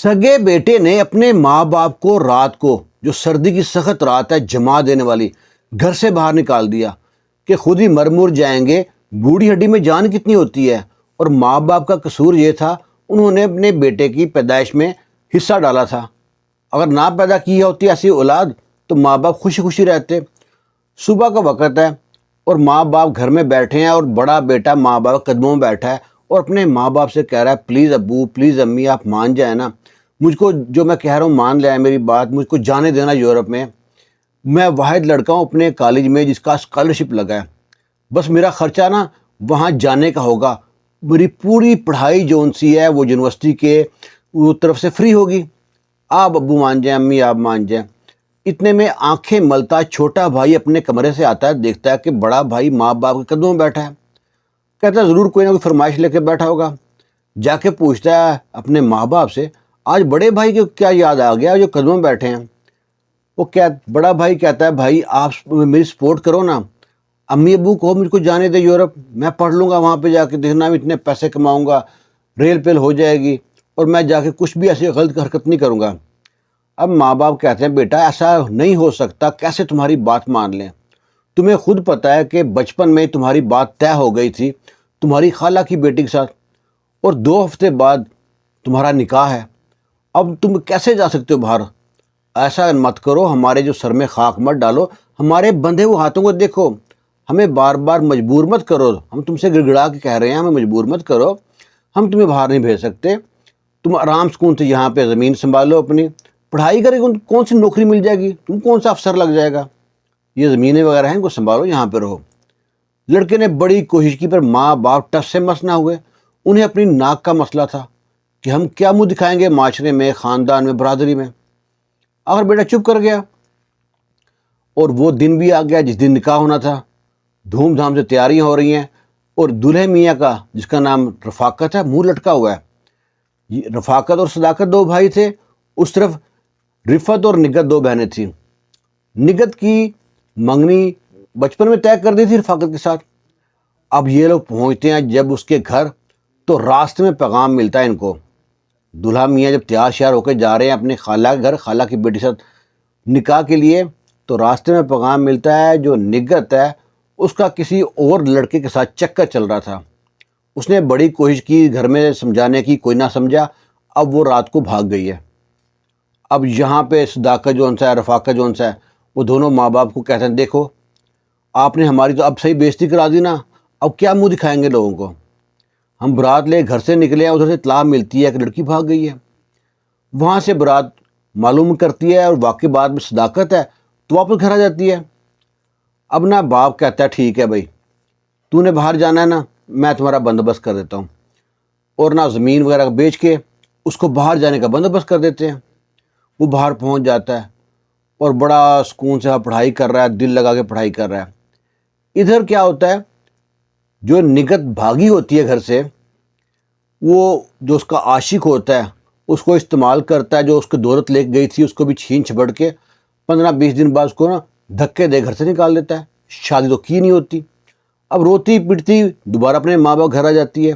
سگے بیٹے نے اپنے ماں باپ کو رات کو، جو سردی کی سخت رات ہے جما دینے والی، گھر سے باہر نکال دیا کہ خود ہی مر مر جائیں گے۔ بوڑھی ہڈی میں جان کتنی ہوتی ہے، اور ماں باپ کا قصور یہ تھا انہوں نے اپنے بیٹے کی پیدائش میں حصہ ڈالا تھا۔ اگر نہ پیدا کی ہوتی ایسی اولاد تو ماں باپ خوشی خوشی رہتے۔ صبح کا وقت ہے اور ماں باپ گھر میں بیٹھے ہیں، اور بڑا بیٹا ماں باپ کے قدموں میں بیٹھا ہے اور اپنے ماں باپ سے کہہ رہا ہے پلیز ابو، پلیز امی، آپ مان جائیں نا، مجھ کو جو میں کہہ رہا ہوں مان لیں میری بات، مجھ کو جانے دینا یورپ میں واحد لڑکا ہوں اپنے کالج میں جس کا اسکالرشپ لگا ہے، بس میرا خرچہ نا وہاں جانے کا ہوگا، میری پوری پڑھائی جون سی ہے وہ یونیورسٹی کے وہ طرف سے فری ہوگی، آپ ابو مان جائیں، امی آپ مان جائیں۔ اتنے میں آنکھیں ملتا چھوٹا بھائی اپنے کمرے سے آتا ہے، دیکھتا ہے کہ بڑا بھائی ماں باپ کے قدموں میں بیٹھا ہے، کہتا ہے ضرور کوئی نہ کوئی فرمائش لے کے بیٹھا ہوگا۔ جا کے پوچھتا ہے اپنے ماں باپ سے آج بڑے بھائی کے کیا یاد آ گیا جو قدموں میں بیٹھے ہیں؟ بڑا بھائی کہتا ہے بھائی آپ میری سپورٹ کرو نا، امی ابو کو مجھ کو جانے دے یورپ، میں پڑھ لوں گا وہاں پہ جا کے، دیکھنا میں اتنے پیسے کماؤں گا، ریل پیل ہو جائے گی، اور میں جا کے کچھ بھی ایسی غلط حرکت نہیں کروں گا۔ اب ماں باپ کہتے ہیں بیٹا ایسا نہیں ہو سکتا، کیسے تمہاری بات مان لیں؟ تمہیں خود پتہ ہے کہ بچپن میں تمہاری بات طے ہو گئی تھی تمہاری خالہ کی بیٹی کے ساتھ، اور 2 ہفتے بعد تمہارا نکاح ہے، اب تم کیسے جا سکتے ہو باہر؟ ایسا مت کرو، ہمارے جو سر میں خاک مت ڈالو، ہمارے بندھے ہوئے ہاتھوں کو دیکھو، ہمیں بار بار مجبور مت کرو، ہم تم سے گڑ گڑا کے کہہ رہے ہیں ہمیں مجبور مت کرو، ہم تمہیں باہر نہیں بھیج سکتے، تم آرام سکون سے یہاں پہ زمین سنبھالو، اپنی پڑھائی کرے گی، کون سی نوکری مل جائے گی، تم کون سا افسر لگ جائے گا، یہ زمینیں وغیرہ ہیں ان کو سنبھالو، یہاں پہ رہو۔ لڑکے نے بڑی کوشش کی پر ماں باپ ٹس سے مس نہ ہوئے، انہیں اپنی ناک کا مسئلہ تھا کہ ہم کیا منہ دکھائیں گے معاشرے میں، خاندان میں، برادری میں۔ آخر بیٹا چپ کر گیا، اور وہ دن بھی آ گیا جس دن نکاح ہونا تھا، دھوم دھام سے تیاریاں ہو رہی ہیں، اور دلہے میاں کا جس کا نام رفاقت ہے منہ لٹکا ہوا ہے۔ رفاقت اور صداقت 2 بھائی تھے، اس طرف رفت اور نگت 2 بہنیں تھیں۔ نگت کی منگنی بچپن میں طے کر دی تھی رفاقت کے ساتھ۔ اب یہ لوگ پہنچتے ہیں جب اس کے گھر، تو راستے میں پیغام ملتا ہے ان کو، دلہا میاں جب تیار شیار ہو کے جا رہے ہیں اپنے خالہ کے گھر، خالہ کی بیٹی ساتھ نکاح کے لیے، تو راستے میں پیغام ملتا ہے جو نگت ہے اس کا کسی اور لڑکے کے ساتھ چکر چل رہا تھا۔ اس نے بڑی کوشش کی گھر میں سمجھانے کی، کوئی نہ سمجھا، اب وہ رات کو بھاگ گئی ہے۔ اب یہاں پہ صداقت جو ہے، رفاقت جو ہے، وہ دونوں ماں باپ کو کہتے ہیں دیکھو آپ نے ہماری تو اب صحیح بےزتی کرا دی نا، اب کیا منہ دکھائیں گے لوگوں کو؟ ہم برات لے گھر سے نکلے ہیں، ادھر سے اطلاع ملتی ہے کہ لڑکی بھاگ گئی ہے، وہاں سے برات معلوم کرتی ہے اور واقعی بات میں صداقت ہے تو واپس گھر آ جاتی ہے۔ اب نا باپ کہتا ہے ٹھیک ہے بھائی، تو نے باہر جانا ہے نا، میں تمہارا بندوبست کر دیتا ہوں، اور نہ زمین وغیرہ بیچ کے اس کو باہر جانے کا بندوبست کر دیتے ہیں۔ وہ باہر پہنچ جاتا ہے اور بڑا سکون سے پڑھائی کر رہا ہے، دل لگا کے پڑھائی کر رہا ہے۔ ادھر کیا ہوتا ہے، جو نگت بھاگی ہوتی ہے گھر سے، وہ جو اس کا عاشق ہوتا ہے اس کو استعمال کرتا ہے، جو اس کو دولت لے گئی تھی اس کو بھی چھین چھپڑ کے 15-20 دن بعد اس کو نا دھکے دے گھر سے نکال دیتا ہے، شادی تو کی نہیں ہوتی۔ اب روتی پٹتی دوبارہ اپنے ماں باپ گھر آ جاتی ہے۔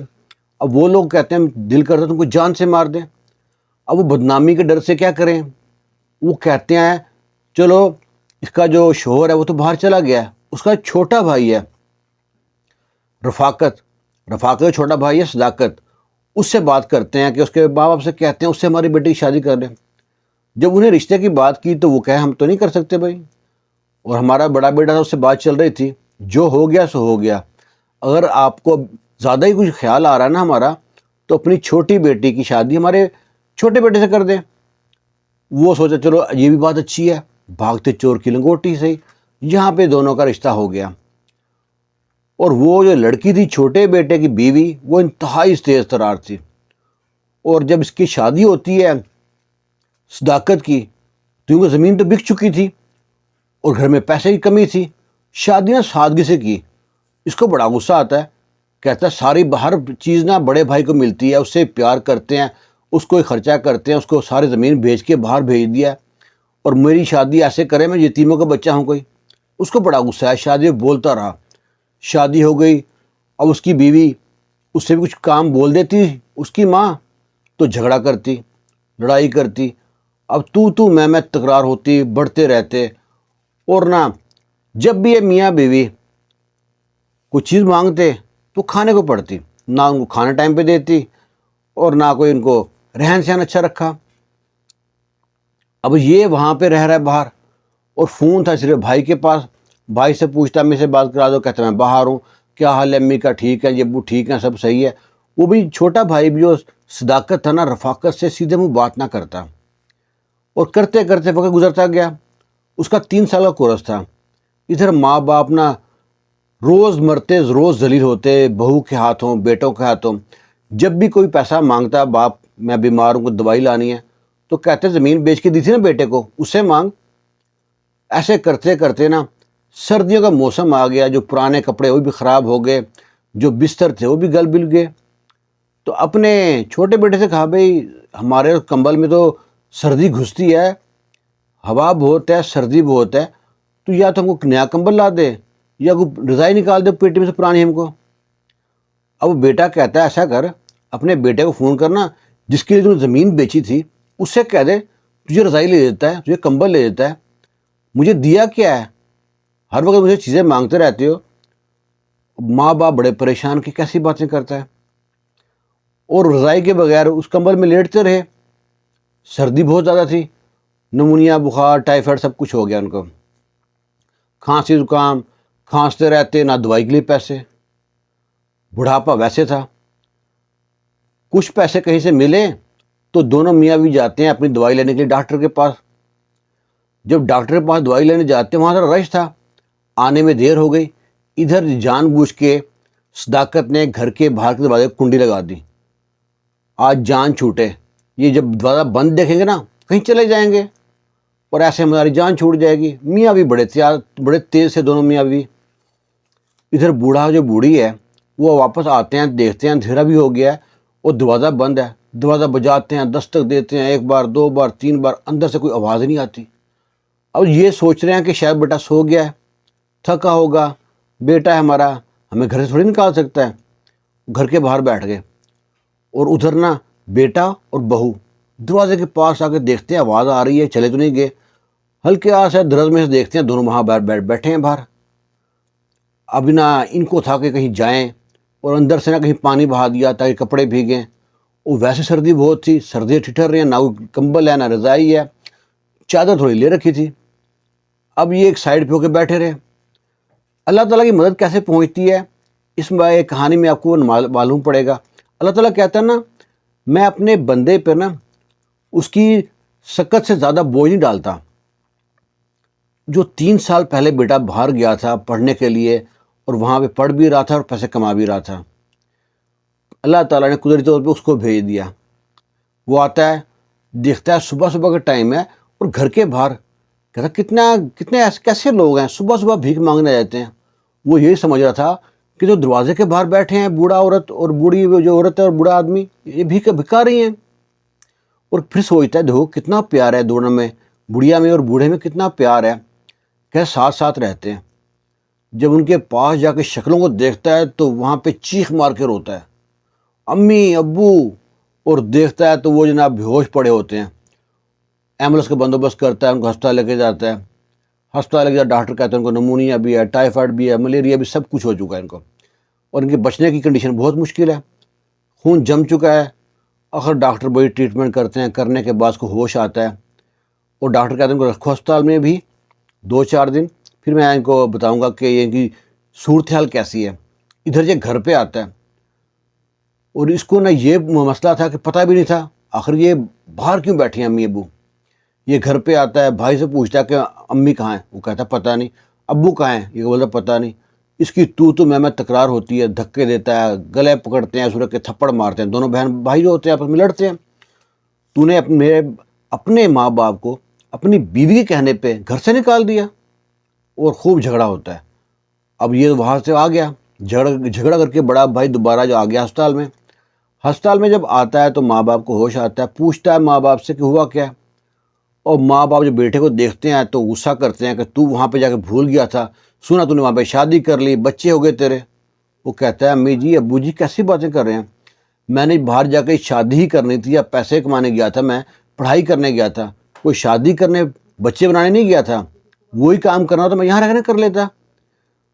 اب وہ لوگ کہتے ہیں دل کرتا ہے تم کو جان سے مار دیں۔ اب وہ بدنامی کے ڈر سے کیا کریں، وہ کہتے ہیں چلو اس کا جو شوہر ہے وہ تو باہر چلا گیا ہے، اس کا چھوٹا بھائی ہے رفاقت کا چھوٹا بھائی ہے صداقت، اس سے بات کرتے ہیں کہ اس کے ماں باپ سے کہتے ہیں اس سے ہماری بیٹی کی شادی کر لیں۔ جب انہیں رشتے کی بات کی تو وہ کہے ہم تو نہیں کر سکتے بھائی، اور ہمارا بڑا بیٹا تھا اس سے بات چل رہی تھی، جو ہو گیا سو ہو گیا، اگر آپ کو زیادہ ہی کچھ خیال آ رہا ہے نا ہمارا، تو اپنی چھوٹی بیٹی کی شادی ہمارے چھوٹے بیٹے سے کر دیں۔ وہ سوچا چلو یہ بھی بات اچھی ہے، بھاگتے چور کی لنگوٹی صحیح، یہاں پہ دونوں کا رشتہ ہو گیا۔ اور وہ جو لڑکی تھی چھوٹے بیٹے کی بیوی، وہ انتہائی تیز ترار تھی، اور جب اس کی شادی ہوتی ہے صداقت کی، کیونکہ زمین تو بک چکی تھی اور گھر میں پیسے کی کمی تھی، شادی نا سادگی سے کی۔ اس کو بڑا غصہ آتا ہے، کہتا ہے ساری ہر چیز نا بڑے بھائی کو ملتی ہے، اس سے پیار کرتے ہیں، اس کو خرچہ کرتے ہیں، اس کو ساری زمین بیچ کے باہر بھیج دیا، اور میری شادی ایسے کرے میں یتیموں کا بچہ ہوں کوئی۔ اس کو بڑا غصہ ہے، شادی بولتا رہا، شادی ہو گئی۔ اب اس کی بیوی اس سے بھی کچھ کام بول دیتی، اس کی ماں تو جھگڑا کرتی، لڑائی کرتی، اب تو میں تکرار ہوتی، بڑھتے رہتے، اور نہ جب بھی یہ میاں بیوی کچھ چیز مانگتے تو کھانے کو پڑتی، نہ ان کو کھانا ٹائم پہ دیتی اور نہ کوئی ان کو رہن سہن اچھا رکھا۔ اب یہ وہاں پہ رہ رہا ہے باہر، اور فون تھا صرف بھائی کے پاس، بھائی سے پوچھتا میں سے بات کرا دو، کہتا میں باہر ہوں، کیا حال ہے امی کا، ٹھیک ہے جی ابو ٹھیک ہے، سب صحیح ہے۔ وہ بھی چھوٹا بھائی بھی جو صداقت تھا نا، رفاقت سے سیدھے منہ بات نہ کرتا، اور کرتے کرتے وقت گزرتا گیا۔ اس کا 3 سال کا کورس تھا۔ ادھر ماں باپ نا روز مرتے روز ذلیل ہوتے، بہو کے ہاتھوں، بیٹوں کے ہاتھوں۔ جب بھی کوئی پیسہ مانگتا باپ، میں بیمار ہوں کو دوائی لانی ہے، تو کہتے زمین بیچ کے دی تھی نا بیٹے کو، اس سے مانگ۔ ایسے کرتے کرتے نا سردیوں کا موسم آ گیا، جو پرانے کپڑے وہ بھی خراب ہو گئے، جو بستر تھے وہ بھی گل بل گئے۔ تو اپنے چھوٹے بیٹے سے کہا بھائی ہمارے کمبل میں تو سردی گھستی ہے، ہوا بہت ہے، سردی بہت ہے، تو یا تو ہم کو نیا کمبل لا دے یا کوئی رضائی نکال دے پیٹی میں سے پرانی ہم کو۔ اب وہ بیٹا کہتا ہے ایسا کر، اپنے بیٹے کو فون کرنا جس کے لیے تم نے زمین بیچی تھی، اس سے کہہ دے تجھے رضائی لے دیتا ہے، تجھے کمبل لے دیتا ہے، مجھے دیا کیا ہے، ہر وقت مجھے چیزیں مانگتے رہتے ہو۔ ماں باپ بڑے پریشان کہ کیسی باتیں کرتا ہے، اور رضائی کے بغیر اس کمبل میں لیٹتے رہے۔ سردی بہت زیادہ تھی، نمونیا، بخار، ٹائیفائڈ سب کچھ ہو گیا ان کو، کھانسی زکام، کھانستے رہتے، نہ دوائی کے لیے پیسے، بڑھاپا ویسے تھا۔ کچھ پیسے کہیں سے ملے تو دونوں میاں بھی جاتے ہیں اپنی دوائی لینے کے لیے ڈاکٹر کے پاس۔ جب ڈاکٹر کے پاس دوائی لینے جاتے ہیں، وہاں ذرا رش تھا، آنے میں دیر ہو گئی۔ ادھر جان بوجھ کے صداقت نے گھر کے باہر کے دروازے کنڈی لگا دی، آج جان چھوٹے، یہ جب دروازہ بند دیکھیں گے نا کہیں چلے جائیں گے، اور ایسے ہماری جان چھوٹ جائے گی۔ میاں بھی بڑے تیز سے دونوں میاں بھی۔ ادھر بوڑھا جو بوڑھی ہے وہ واپس آتے ہیں، دیکھتے ہیں اندھیرا بھی ہو گیا ہے اور دروازہ بند ہے، دروازہ بجاتے ہیں، دستک دیتے ہیں، 1 بار 2 بار 3 بار، اندر سے کوئی آواز نہیں آتی۔ اب یہ سوچ رہے ہیں کہ شاید بیٹا سو گیا ہے، تھکا ہوگا، بیٹا ہے ہمارا، ہمیں گھر سے تھوڑی نکال سکتا ہے۔ گھر کے باہر بیٹھ گئے، اور ادھر نا بیٹا اور بہو دروازے کے پاس آ کے دیکھتے ہیں آواز آ رہی ہے، چلے تو نہیں گئے، ہلکے آس ہے درز میں سے دیکھتے ہیں دونوں وہاں بیٹھے ہیں باہر۔ اب نہ ان کو تھا کہ کہیں جائیں، اور اندر سے نہ کہیں پانی بہا دیا تاکہ کپڑے بھیگیں، اور ویسے سردی بہت تھی، سردیاں ٹھٹر رہی ہیں، نہ کوئی کمبل ہے نہ رضائی ہے، چادر تھوڑی لے رکھی تھی۔ اب یہ ایک سائڈ پہ ہو کے بیٹھے رہے۔ اللہ تعالیٰ کی مدد کیسے پہنچتی ہے اس میں کہانی میں آپ کو معلوم پڑے گا۔ اللہ تعالیٰ کہتا ہے نا، میں اپنے بندے پہ نا اس کی سکت سے زیادہ بوجھ نہیں ڈالتا۔ جو 3 سال پہلے بیٹا باہر گیا تھا پڑھنے کے لیے، اور وہاں پہ پڑھ بھی رہا تھا اور پیسے کما بھی رہا تھا، اللہ تعالیٰ نے قدرتی طور پہ اس کو بھیج دیا۔ وہ آتا ہے، دیکھتا ہے صبح کا ٹائم ہے، اور گھر کے باہر کہتا کتنے کیسے لوگ ہیں صبح بھیک مانگنے جاتے ہیں۔ وہ یہی سمجھ رہا تھا کہ جو دروازے کے باہر بیٹھے ہیں بوڑھا عورت اور بوڑھی جو عورت ہے اور بوڑھا آدمی، یہ بھکاری ہیں۔ اور پھر سوچتا ہے دیکھو کتنا پیار ہے دونوں میں، بڑھیا میں اور بوڑھے میں کتنا پیار ہے، کہ ساتھ ساتھ رہتے ہیں۔ جب ان کے پاس جا کے شکلوں کو دیکھتا ہے تو وہاں پہ چیخ مار کے روتا ہے، امی ابو، اور دیکھتا ہے تو وہ جناب بے ہوش پڑے ہوتے ہیں۔ ایمبولینس کا بندوبست کرتا ہے، ان کو ہسپتال لے کے جاتا ہے۔ ہسپتال لے کے جاتا ڈاکٹر کہتے ہیں ان کو نمونیا بھی ہے، ٹائیفائڈ بھی ہے، ملیریا بھی، سب کچھ ہو چکا ہے ان کو، اور ان کے بچنے کی کنڈیشن بہت مشکل ہے، خون جم چکا ہے۔ آخر ڈاکٹر بڑی ٹریٹمنٹ کرتے ہیں، کرنے کے بعد اس کو ہوش آتا ہے، اور ڈاکٹر کہتے ہیں ان کو رکھو ہسپتال میں بھی 2-4 دن، پھر میں ان کو بتاؤں گا کہ ان کی صورتحال کیسی ہے۔ ادھر یہ گھر پہ آتا ہے، اور اس کو نہ یہ مسئلہ تھا کہ پتہ بھی نہیں تھا آخر یہ باہر کیوں بیٹھی ہیں امی ابو۔ یہ گھر پہ آتا ہے، بھائی سے پوچھتا ہے کہ امی کہاں ہیں، وہ کہتا ہے پتہ نہیں۔ ابو کہاں ہیں، یہ بولتا پتہ نہیں۔ اس کی تو میں تکرار ہوتی ہے، دھکے دیتا ہے، گلے پکڑتے ہیں، صورت کے تھپڑ مارتے ہیں، دونوں بہن بھائی جو ہوتے ہیں آپس میں لڑتے ہیں۔ تو نے اپنے ماں باپ کو اپنی بیوی کے کہنے پہ گھر سے نکال دیا، اور خوب جھگڑا ہوتا ہے۔ اب یہ وہاں سے آ گیا، جھگڑا کر کے بڑا بھائی دوبارہ جو آ گیا ہسپتال میں جب آتا ہے تو ماں باپ کو ہوش آتا ہے، پوچھتا ہے ماں باپ سے کہ ہوا کیا ہے، اور ماں باپ جو بیٹے کو دیکھتے ہیں تو غصہ کرتے ہیں کہ تو وہاں پہ جا کے بھول گیا تھا، سنا تو نے وہاں پہ شادی کر لی، بچے ہو گئے تیرے۔ وہ کہتا ہے امی جی ابو جی کیسی باتیں کر رہے ہیں، میں نے باہر جا کے شادی ہی کرنی تھی یا پیسے کمانے گیا تھا، پڑھائی کرنے گیا تھا، کوئی شادی کرنے بچے بنانے نہیں گیا تھا، وہی کام کرنا ہوتا میں یہاں رہ کے کر لیتا،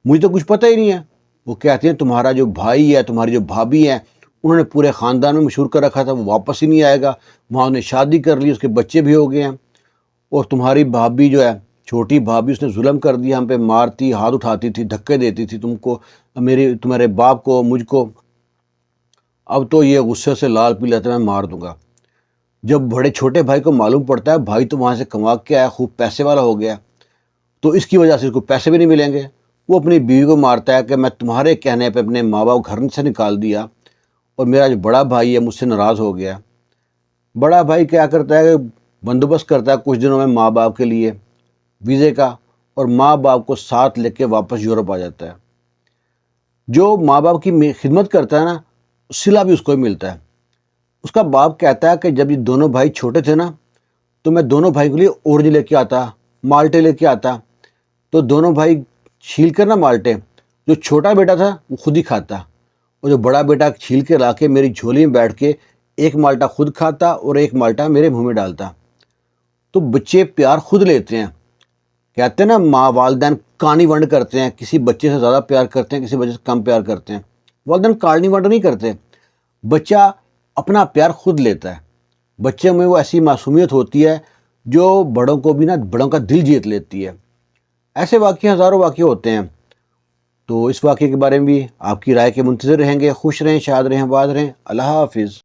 مجھے تو کچھ پتہ ہی نہیں ہے۔ وہ کہتے ہیں تمہارا جو بھائی ہے، تمہاری جو بھابھی ہے، انہوں نے پورے خاندان میں مشہور کر رکھا تھا، وہ واپس ہی نہیں آئے گا، وہاں انہیں شادی کر لی، اس کے بچے بھی ہو گئے ہیں، اور تمہاری بھابھی جو ہے چھوٹی بھابھی، اس نے ظلم کر دیا، ہم پہ مارتی، ہاتھ اٹھاتی تھی، دھکے دیتی تھی تم کو، تمہارے باپ کو، مجھ کو، اب تو یہ غصے سے لال پی لیتا ہے، میں مار دوں گا۔ جب بڑے چھوٹے بھائی کو معلوم پڑتا ہے بھائی تو وہاں سے کما کے آیا، خوب پیسے والا ہو گیا، تو اس کی وجہ سے اس کو پیسے بھی نہیں ملیں گے، وہ اپنی بیوی کو مارتا ہے کہ میں تمہارے کہنے پہ اپنے ماں باپ گھر سے نکال دیا، اور میرا جو بڑا بھائی ہے مجھ سے ناراض ہو گیا۔ بڑا بھائی کیا کرتا ہے کہ بندوبست کرتا ہے کچھ دنوں میں ماں باپ کے لیے ویزے کا، اور ماں باپ کو ساتھ لے کے واپس یورپ آ جاتا ہے۔ جو ماں باپ کی خدمت کرتا ہے نا، صلہ بھی اس کو ہی ملتا ہے۔ اس کا باپ کہتا ہے کہ جب یہ دونوں بھائی چھوٹے تھے نا، تو میں دونوں بھائی کے لیے اورنج لے کے آتا، مالٹے لے کے آتا، تو دونوں بھائی چھیل کر نا مالٹے، جو چھوٹا بیٹا تھا وہ خود ہی کھاتا، اور جو بڑا بیٹا چھیل کے لا کے میری جھولی میں بیٹھ کے ایک مالٹا خود کھاتا اور ایک مالٹا میرے منہ میں ڈالتا۔ تو بچے پیار خود لیتے ہیں، کہتے ہیں نا ماں والدین کانی ونڈ کرتے ہیں، کسی بچے سے زیادہ پیار کرتے ہیں، کسی بچے سے کم پیار کرتے ہیں، والدین کانی ونڈ نہیں کرتے، بچہ اپنا پیار خود لیتا ہے، بچے میں وہ ایسی معصومیت ہوتی ہے جو بڑوں کو بھی نا، بڑوں کا دل جیت لیتی ہے۔ ایسے واقعے ہزاروں واقعے ہوتے ہیں، تو اس واقعے کے بارے میں بھی آپ کی رائے کے منتظر رہیں گے۔ خوش رہیں، شاد رہیں، آباد رہیں۔ اللہ حافظ۔